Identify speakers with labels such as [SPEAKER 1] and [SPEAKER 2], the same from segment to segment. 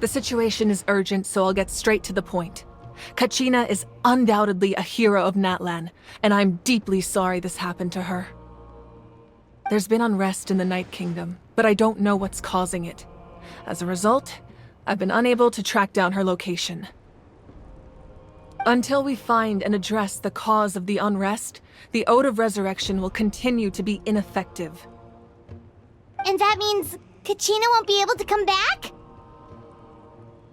[SPEAKER 1] The situation is urgent, so I'll get straight to the point. Kachina is undoubtedly a hero of Natlan, and I'm deeply sorry this happened to her. There's been unrest in the Night Kingdom, but I don't know what's causing it. As a result, I've been unable to track down her location. Until we find and address the cause of the unrest, the Ode of Resurrection will continue to be ineffective.
[SPEAKER 2] And that means Kachina won't be able to come back?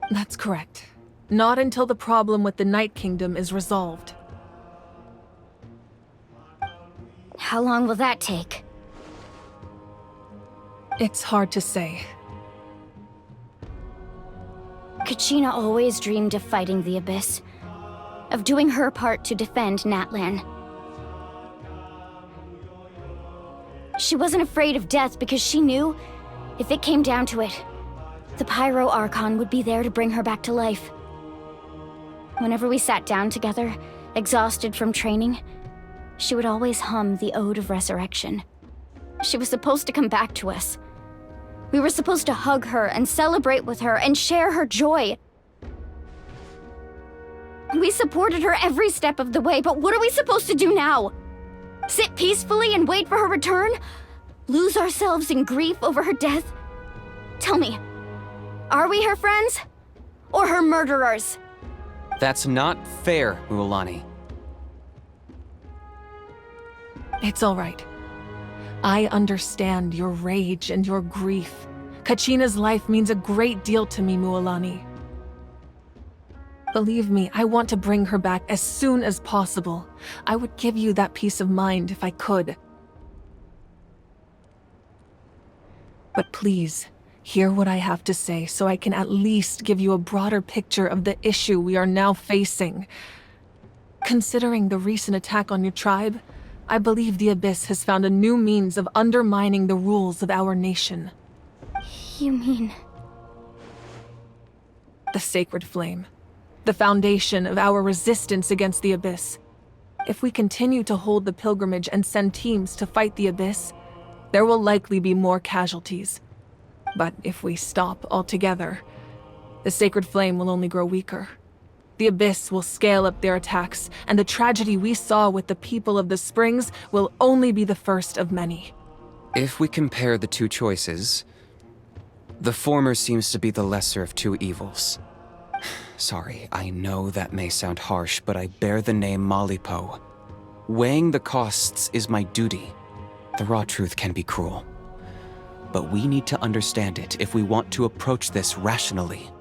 [SPEAKER 1] That's correct. Not until the problem with the Night Kingdom is resolved.
[SPEAKER 3] How long will that take?
[SPEAKER 1] It's hard to say.
[SPEAKER 3] Kachina always dreamed of fighting the Abyss, of doing her part to defend Natlan. She wasn't afraid of death because she knew, if it came down to it, the Pyro Archon would be there to bring her back to life. Whenever we sat down together, exhausted from training, she would always hum the Ode of Resurrection. She was supposed to come back to us. We were supposed to hug her and celebrate with her and share her joy. We supported her every step of the way, but what are we supposed to do now? Sit peacefully and wait for her return? Lose ourselves in grief over her death? Tell me, are we her friends? Or her murderers?
[SPEAKER 4] That's not fair, Mualani.
[SPEAKER 1] It's all right. I understand your rage and your grief. Kachina's life means a great deal to me, Mualani. Believe me, I want to bring her back as soon as possible. I would give you that peace of mind if I could. But please, hear what I have to say so I can at least give you a broader picture of the issue we are now facing. Considering the recent attack on your tribe, I believe the Abyss has found a new means of undermining the rules of our nation.
[SPEAKER 3] You mean...
[SPEAKER 1] The Sacred Flame. The foundation of our resistance against the Abyss. If we continue to hold the pilgrimage and send teams to fight the Abyss, there will likely be more casualties. But if we stop altogether, the Sacred Flame will only grow weaker. The Abyss will scale up their attacks, and the tragedy we saw with the people of the Springs will only be the first of many.
[SPEAKER 4] If we compare the two choices, the former seems to be the lesser of two evils. Sorry, I know that may sound harsh, but I bear the name Malipo. Weighing the costs is my duty. The raw truth can be cruel. But we need to understand it if we want to approach this rationally.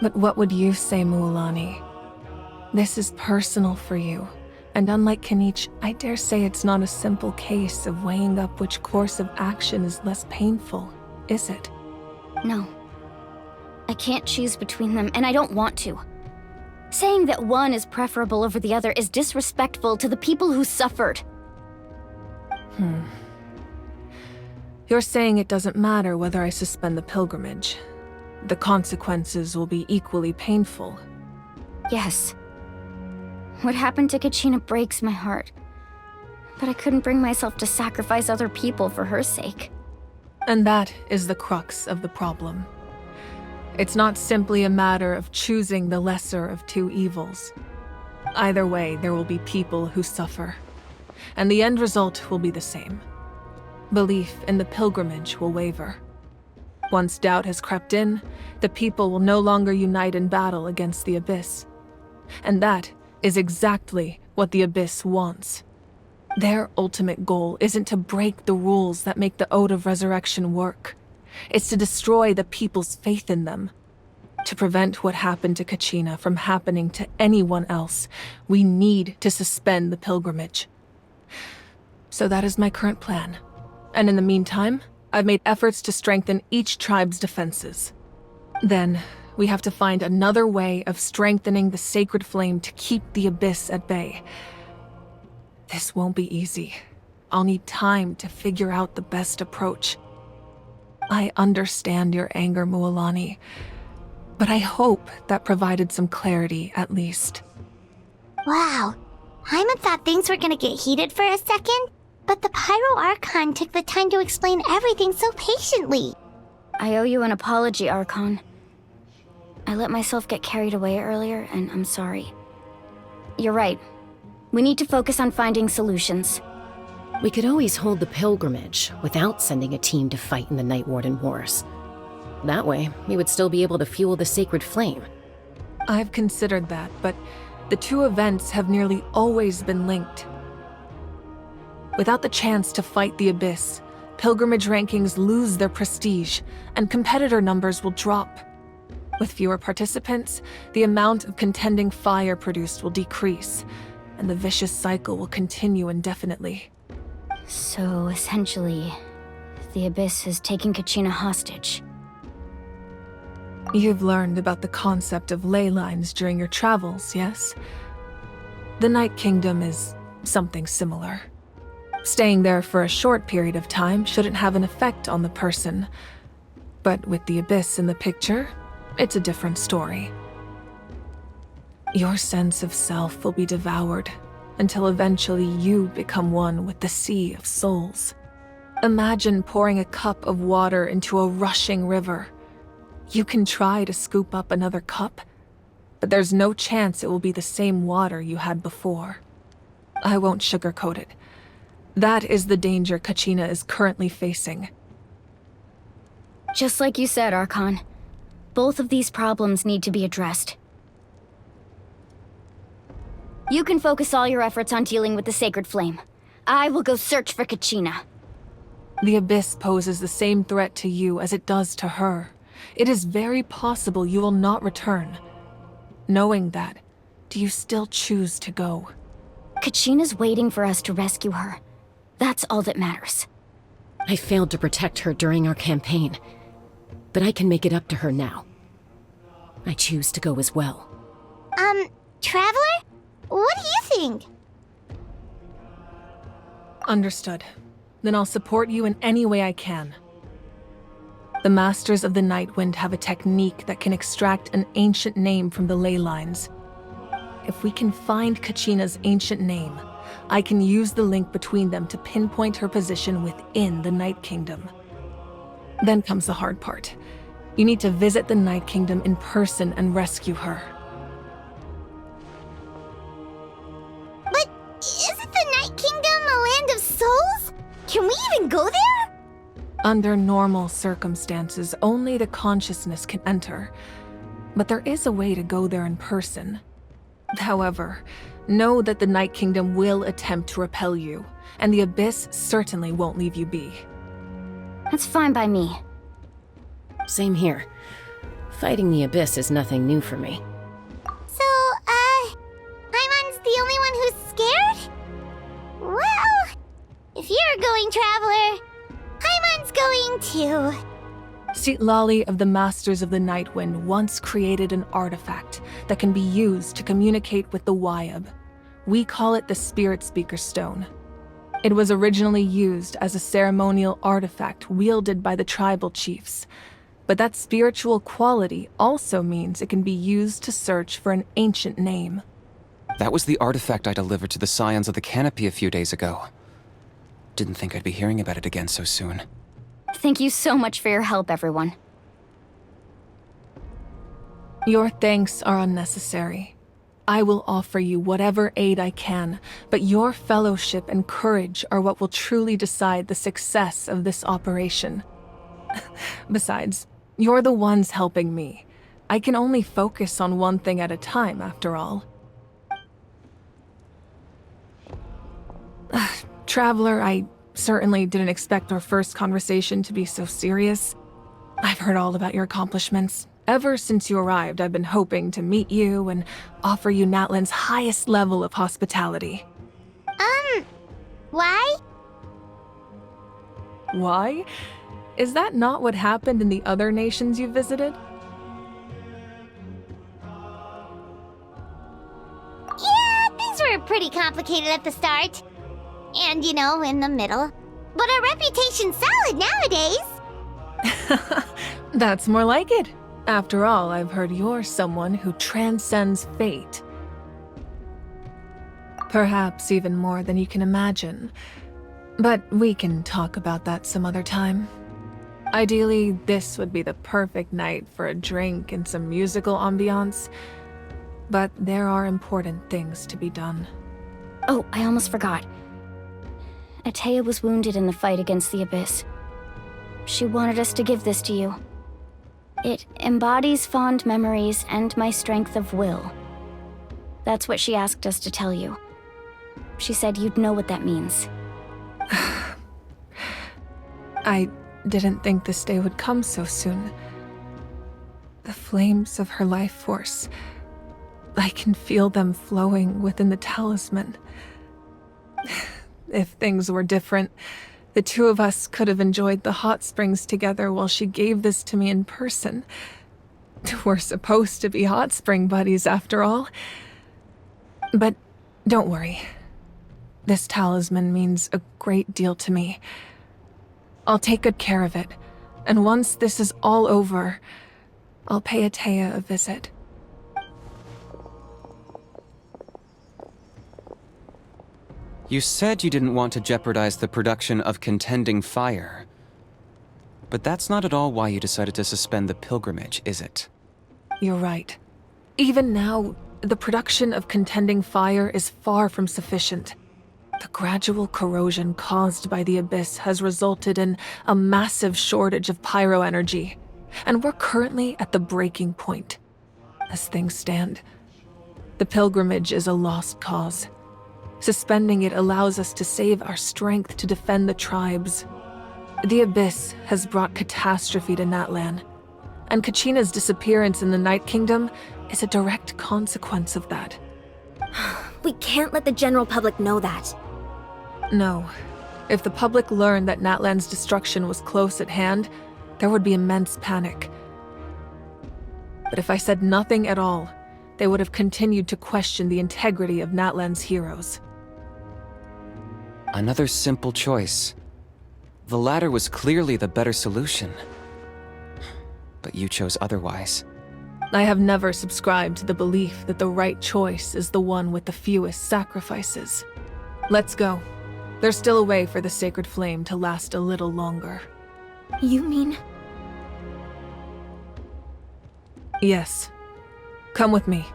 [SPEAKER 1] But what would you say, Mualani? This is personal for you, and unlike Kanich, I dare say it's not a simple case of weighing up which course of action is less painful, is it?
[SPEAKER 3] No. I can't choose between them, and I don't want to. Saying that one is preferable over the other is disrespectful to the people who suffered.
[SPEAKER 1] You're saying it doesn't matter whether I suspend the pilgrimage. The consequences will be equally painful.
[SPEAKER 3] Yes. What happened to Kachina breaks my heart. But I couldn't bring myself to sacrifice other people for her sake.
[SPEAKER 1] And that is the crux of the problem. It's not simply a matter of choosing the lesser of two evils. Either way, there will be people who suffer. And the end result will be the same. Belief in the pilgrimage will waver. Once doubt has crept in, the people will no longer unite in battle against the Abyss. And that is exactly what the Abyss wants. Their ultimate goal isn't to break the rules that make the Ode of Resurrection work. It's to destroy the people's faith in them. To prevent what happened to Kachina from happening to anyone else, we need to suspend the pilgrimage. So that is my current plan. And in the meantime, I've made efforts to strengthen each tribe's defenses. Then, we have to find another way of strengthening the Sacred Flame to keep the Abyss at bay. This won't be easy. I'll need time to figure out the best approach. I understand your anger, Mualani, but I hope that provided some clarity at least.
[SPEAKER 2] Wow. Hyman thought things were gonna get heated for a second, but the Pyro Archon took the time to explain everything so patiently.
[SPEAKER 3] I owe you an apology, Archon. I let myself get carried away earlier, and I'm sorry. You're right. We need to focus on finding solutions.
[SPEAKER 5] We could always hold the pilgrimage without sending a team to fight in the Night Warden Wars. That way, we would still be able to fuel the sacred flame.
[SPEAKER 1] I've considered that, but the two events have nearly always been linked. Without the chance to fight the Abyss, pilgrimage rankings lose their prestige, and competitor numbers will drop. With fewer participants, the amount of contending fire produced will decrease, and the vicious cycle will continue indefinitely.
[SPEAKER 3] So, essentially, the Abyss has taken Kachina hostage.
[SPEAKER 1] You've learned about the concept of ley lines during your travels, yes? The Night Kingdom is something similar. Staying there for a short period of time shouldn't have an effect on the person. But with the Abyss in the picture, it's a different story. Your sense of self will be devoured until eventually you become one with the sea of souls. Imagine pouring a cup of water into a rushing river. You can try to scoop up another cup, but there's no chance it will be the same water you had before. I won't sugarcoat it. That is the danger Kachina is currently facing.
[SPEAKER 3] Just like you said, Archon. Both of these problems need to be addressed. You can focus all your efforts on dealing with the Sacred Flame. I will go search for Kachina.
[SPEAKER 1] The Abyss poses the same threat to you as it does to her. It is very possible you will not return. Knowing that, do you still choose to go?
[SPEAKER 3] Kachina's waiting for us to rescue her. That's all that matters.
[SPEAKER 5] I failed to protect her during our campaign, but I can make it up to her now. I choose to go as well.
[SPEAKER 2] Traveler? What do you think?
[SPEAKER 1] Understood. Then I'll support you in any way I can. The Masters of the Nightwind have a technique that can extract an ancient name from the ley lines. If we can find Kachina's ancient name, I can use the link between them to pinpoint her position within the Night Kingdom. Then comes the hard part. You need to visit the Night Kingdom in person and rescue her.
[SPEAKER 2] But isn't the Night Kingdom a land of souls? Can we even go there?
[SPEAKER 1] Under normal circumstances, only the consciousness can enter. But there is a way to go there in person. However, know that the Night Kingdom will attempt to repel you, and the Abyss certainly won't leave you be.
[SPEAKER 3] That's fine by me.
[SPEAKER 5] Same here. Fighting the Abyss is nothing new for me.
[SPEAKER 2] So, Paimon's the only one who's scared? Well, if you're going, Traveler, Paimon's going too.
[SPEAKER 1] Lali of the Masters of the Nightwind once created an artifact that can be used to communicate with the Wyab. We call it the Spirit Speaker Stone. It was originally used as a ceremonial artifact wielded by the tribal chiefs, but that spiritual quality also means it can be used to search for an ancient name.
[SPEAKER 4] That was the artifact I delivered to the Scions of the Canopy a few days ago. Didn't think I'd be hearing about it again so soon.
[SPEAKER 3] Thank you so much for your help, everyone.
[SPEAKER 1] Your thanks are unnecessary. I will offer you whatever aid I can, but your fellowship and courage are what will truly decide the success of this operation. Besides, you're the ones helping me. I can only focus on one thing at a time, after all. Traveler, I certainly didn't expect our first conversation to be so serious. I've heard all about your accomplishments. Ever since you arrived, I've been hoping to meet you and offer you Natlan's highest level of hospitality.
[SPEAKER 2] Why?
[SPEAKER 1] Why? Is that not what happened in the other nations you visited?
[SPEAKER 2] Yeah, things were pretty complicated at the start. And, in the middle. But our reputation's solid nowadays.
[SPEAKER 1] That's more like it. After all, I've heard you're someone who transcends fate. Perhaps even more than you can imagine. But we can talk about that some other time. Ideally, this would be the perfect night for a drink and some musical ambiance, but there are important things to be done.
[SPEAKER 3] Oh, I almost forgot. Atea was wounded in the fight against the Abyss. She wanted us to give this to you. It embodies fond memories and my strength of will. That's what she asked us to tell you. She said you'd know what that means.
[SPEAKER 1] I didn't think this day would come so soon. The flames of her life force. I can feel them flowing within the talisman. If things were different, the two of us could have enjoyed the hot springs together while she gave this to me in person. We're supposed to be hot spring buddies after all. But don't worry. This talisman means a great deal to me. I'll take good care of it, and once this is all over, I'll pay Atea a visit.
[SPEAKER 4] You said you didn't want to jeopardize the production of Contending Fire. But that's not at all why you decided to suspend the pilgrimage, is it?
[SPEAKER 1] You're right. Even now, the production of Contending Fire is far from sufficient. The gradual corrosion caused by the Abyss has resulted in a massive shortage of pyro energy, and we're currently at the breaking point. As things stand, the pilgrimage is a lost cause. Suspending it allows us to save our strength to defend the tribes. The Abyss has brought catastrophe to Natlan, and Kachina's disappearance in the Night Kingdom is a direct consequence of that.
[SPEAKER 6] We can't let the general public know that.
[SPEAKER 1] No. If the public learned that Natlan's destruction was close at hand, there would be immense panic. But if I said nothing at all, they would have continued to question the integrity of Natlan's heroes.
[SPEAKER 4] Another simple choice. The latter was clearly the better solution. But you chose otherwise.
[SPEAKER 1] I have never subscribed to the belief that the right choice is the one with the fewest sacrifices. Let's go. There's still a way for the sacred flame to last a little longer.
[SPEAKER 6] You mean?
[SPEAKER 1] Yes. Come with me.